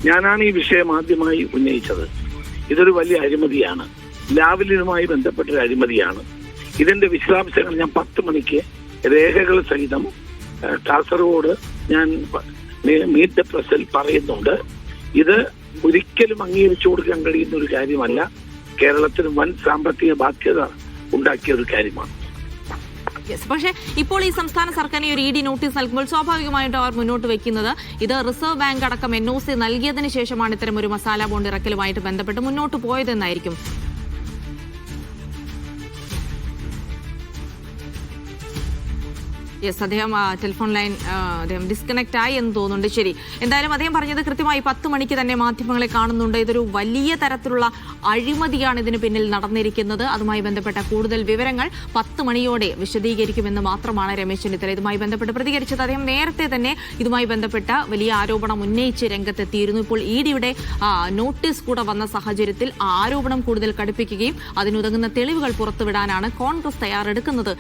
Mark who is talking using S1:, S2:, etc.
S1: ഞാനാണ് ഈ വിഷയം ആദ്യമായി ഉന്നയിച്ചത്. ഇതൊരു വലിയ അഴിമതിയാണ്, ലാവലിനുമായി ബന്ധപ്പെട്ടൊരു അഴിമതിയാണ്. ഇതിന്റെ വിശദാംശങ്ങൾ ഞാൻ 10 മണിക്ക് രേഖകൾ സഹിതം കാസർഗോഡ് ഞാൻ മീറ്റ് ദ പ്രസിൽ പറയുന്നുണ്ട്. ഇത് ഒരിക്കലും അംഗീകരിച്ചു കൊടുക്കാൻ കഴിയുന്ന ഒരു കാര്യമല്ല. കേരളത്തിന് വൻ സാമ്പത്തിക ബാധ്യത ഉണ്ടാക്കിയ ഒരു കാര്യമാണ്.
S2: പക്ഷേ ഇപ്പോൾ ഈ സംസ്ഥാന സർക്കാരിന് ഒരു ED നോട്ടീസ് നൽകുമ്പോൾ സ്വാഭാവികമായിട്ടും അവർ മുന്നോട്ട് വെക്കുന്നത് ഇത് റിസർവ് ബാങ്ക് അടക്കം NOC നൽകിയതിനു ശേഷമാണ് ഇത്തരം ഒരു മസാല ബോണ്ട് ഇറക്കലുമായിട്ട് ബന്ധപ്പെട്ട് മുന്നോട്ട് പോയതെന്നായിരിക്കും. യെസ്, അദ്ദേഹം ടെലിഫോൺ ലൈൻ അദ്ദേഹം ഡിസ്കണക്ട് ആയി എന്ന് തോന്നുന്നുണ്ട്. ശരി, എന്തായാലും അദ്ദേഹം പറഞ്ഞത് കൃത്യമായി 10 മണിക്ക് തന്നെ മാധ്യമങ്ങളെ കാണുന്നുണ്ട്. ഇതൊരു വലിയ തരത്തിലുള്ള അഴിമതിയാണ് ഇതിന് പിന്നിൽ നടന്നിരിക്കുന്നത്. അതുമായി ബന്ധപ്പെട്ട കൂടുതൽ വിവരങ്ങൾ 10 മണിയോടെ വിശദീകരിക്കുമെന്ന് മാത്രമാണ് രമേശ് ചെന്നിത്തല ഇതുമായി ബന്ധപ്പെട്ട് പ്രതികരിച്ചത്. അദ്ദേഹം നേരത്തെ തന്നെ ഇതുമായി ബന്ധപ്പെട്ട വലിയ ആരോപണം ഉന്നയിച്ച് രംഗത്തെത്തിയിരുന്നു. ഇപ്പോൾ EDയുടെ നോട്ടീസ് കൂടെ വന്ന സാഹചര്യത്തിൽ ആരോപണം കൂടുതൽ കടുപ്പിക്കുകയും അതിനുതകുന്ന തെളിവുകൾ പുറത്തുവിടാനാണ് കോൺഗ്രസ് തയ്യാറെടുക്കുന്നത്.